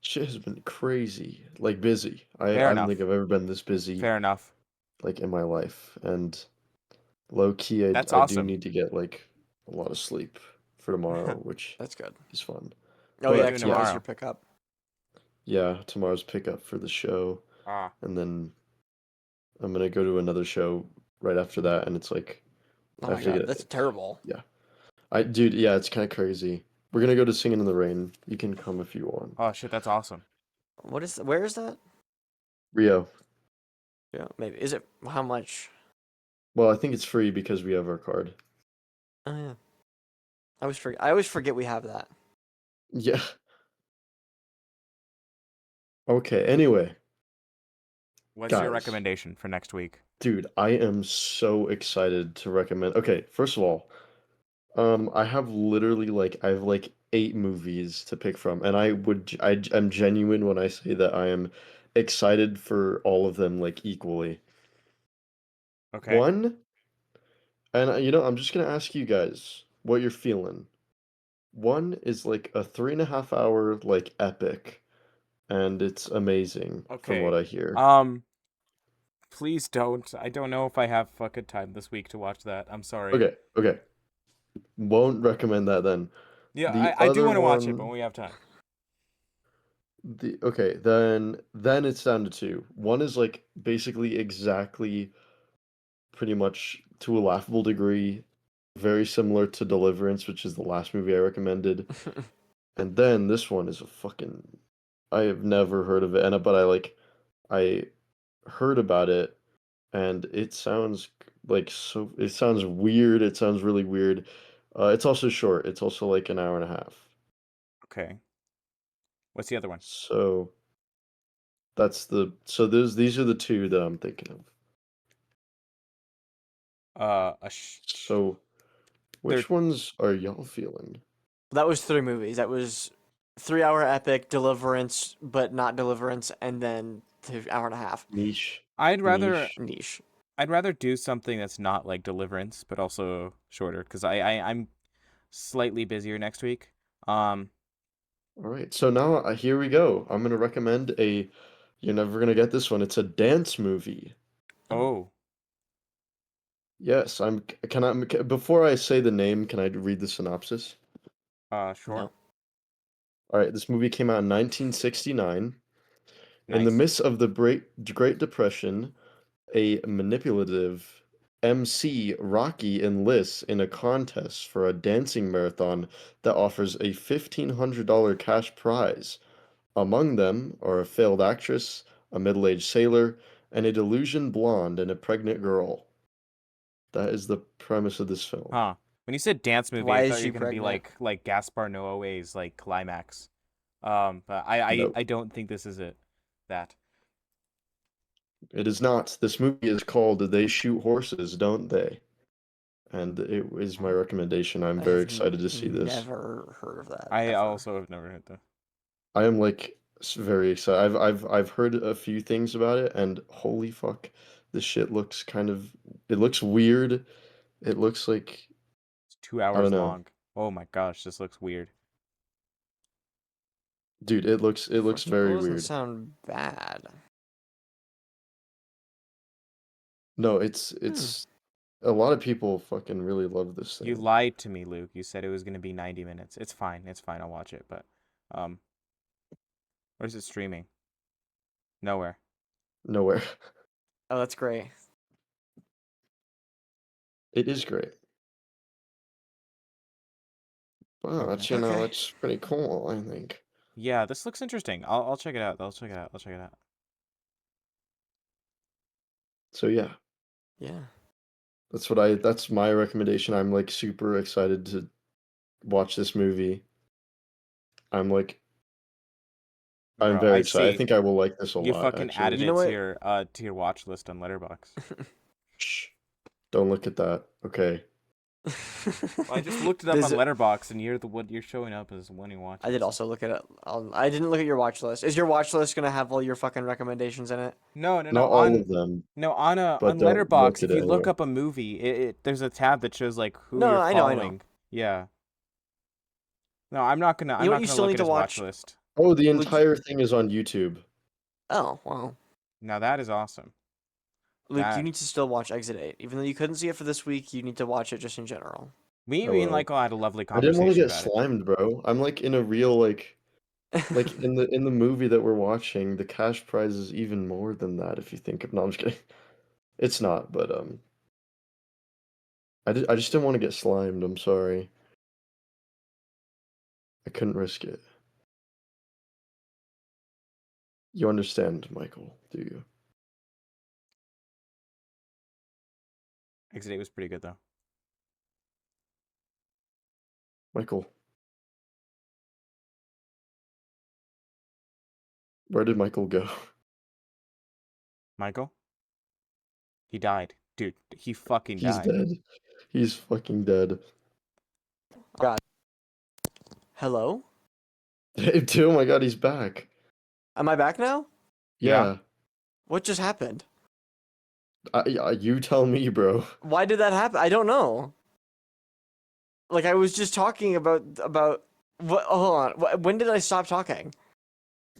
shit has been crazy, like busy. Fair I don't enough. think I've ever been this busy Fair enough. like in my life. And low key, That's I do awesome. need to get like a lot of sleep for tomorrow, which That's good. is fun. Oh yeah, But doing tomorrow's tomorrow? your pickup. yeah, tomorrow's pickup for the show, Ah. and then I'm gonna go to another show right after that, and it's like Oh I my have to god, get that's terrible. dude, yeah, it's kind of crazy. We're gonna go to Singing in the Rain. You can come if you want. Oh shit, that's awesome. Where is that? Rio. Yeah, maybe. Is it how much? Well, I think it's free because we have our card. Oh yeah. I always forget we have that. Yeah. Okay, anyway, What's your guys, recommendation for next week? dude, I am so excited to recommend. Okay, first of all, I have literally I have like 8 movies to pick from, and I'm genuine when I say that I am excited for all of them like equally. Okay. One, and I'm just gonna ask you guys what you're feeling. One is like a 3.5 hour like epic, and it's amazing from what Okay. I hear. Please don't. I don't know if I have fucking time this week to watch that. I'm sorry. Okay, okay. Won't recommend that then. Yeah, The I do other want to watch it, but one, when we have time. the okay, then it's down to two. One is like basically exactly pretty much to a laughable degree, very similar to Deliverance, which is the last movie I recommended. And then this one is a fucking I have never heard of it, and but I heard about it and it sounds like it sounds weird. It sounds really weird. It's also short. It's also like an hour and a half. Okay. What's the other one? So these are the two that I'm thinking of. So They're which ones are y'all feeling? That was 3 movies. That was 3 hour epic, Deliverance, but not Deliverance, and then the hour and a half. Niche. I'd rather Niche. Niche. I'd rather do something that's not like Deliverance, but also shorter, because I'm slightly busier next week. Um, All right. So now here we go. I'm gonna recommend a. You're never gonna get this one. It's a dance movie. oh, Yes, I'm. Can I before I say the name? Can I read the synopsis? sure. No. All right. This movie came out in 1969. In the Nice. midst of the Great Depression, a manipulative MC, Rocky, enlists in a contest for a dancing marathon that offers a $1,500 cash prize. Among them are a failed actress, a middle-aged sailor, and a delusioned blonde and a pregnant girl. That is the premise of this film. Huh. When you said dance movie, Why I is thought you she were gonna be pregnant? like Gaspar Noé's like climax. But No, I don't think this is it. That. it is not. This movie is called They Shoot Horses, Don't They? And it is my recommendation. I'm I very have excited to see this. never heard of that I ever. also have never heard that. I am like very excited. I've heard a few things about it, and holy fuck, this shit looks kind of. It looks weird. It looks like It's two I don't hours know, long. Oh my gosh, this looks weird. dude. It looks First of all, very it doesn't weird. sound bad. No, Hmm. it's a lot of people fucking really love this You thing. lied to me, Luke. You said it was gonna be 90 minutes. It's fine. It's fine. I'll watch it. But, um, where's it streaming? Nowhere. Nowhere. Oh, that's great. It is great. Wow, Okay. that's pretty cool. I think. Yeah, this looks interesting. I'll check it out. I'll check it out. I'll check it out. So yeah, Yeah. that's my recommendation. I'm like super excited to watch this movie. I'm like I'm Bro, very I excited. I see. think I will like this a You lot, fucking added actually. You know it what? to your watch list on Letterboxd. Shh. Don't look at that. Okay. Well, I just looked it up on Does it, Letterboxd, and you're showing up as one who watches. I did also look at it. I didn't look at your watch list. Is your watch list gonna have all your fucking recommendations in it? No, no, no. Not all of them, No, but on don't look Letterboxd, at if it you look anyway. up a movie, there's a tab that shows like who No, you're I know. following. Yeah. No, You I'm know what? not You gonna still look need at to his watch watch. list. Oh, the Luke. entire thing is on YouTube. Oh wow. Now that is awesome. Luke, you That need to still watch Exit 8. Even though you couldn't see it for this week, you need to watch it just in general. me I and will. Michael had a lovely I didn't want to conversation get about it. slimed, bro. I'm like in a real like in the movie that we're watching, the cash prize is even more than that if you think of no, I'm just kidding. It's not, but I just didn't want to get slimed. I'm sorry. I couldn't risk it. You understand, Michael, do you? Exit 8 was pretty good though. Michael, where did Michael go? Michael, he died, dude. He fucking He's died. dead. He's fucking dead. God. Hello? Oh my god, he's back. Am I back now? Yeah. Yeah. What just happened? You tell me, bro. Why did that happen? I don't know. Like I was just talking about what? Oh, hold on. When did I stop talking?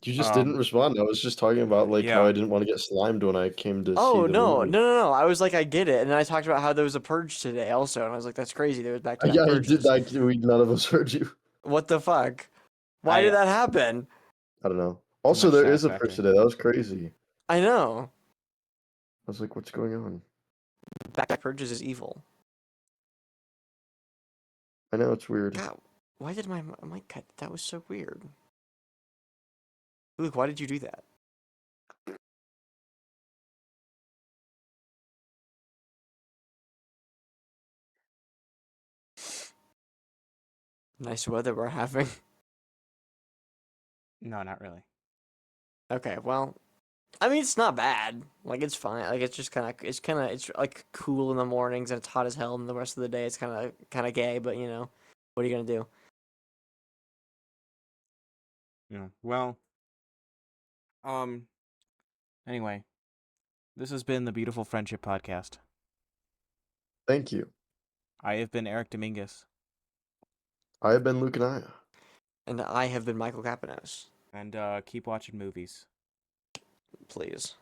You just didn't respond. I was just talking about like how yeah. I didn't want to get slimed when I came to see Oh the no, movie. no. I was like, I get it, and then I talked about how there was a purge today also, and I was like, that's crazy. There was back to back Yeah, I did. purges. None of us heard you. What the fuck? Why did that happen? I don't know. Too Also, much there is a Satisfactory. purge today. That was crazy. I know. I was like, what's going on? Back to back purges is evil. I know it's weird. God, why did my mic cut? That was so weird. Luke, why did you do that? Nice weather we're having. No, not really. Okay, well, I mean it's not bad. Like it's fine. Like it's just it's like cool in the mornings and it's hot as hell, and the rest of the day it's kind of gay. But you know, what are you gonna do? Yeah. Well. Anyway, this has been the Beautiful Friendship Podcast. Thank you. I have been Eric Dominguez, I have been Luke and I. And I have been Michael Capanos. and keep watching movies. Please.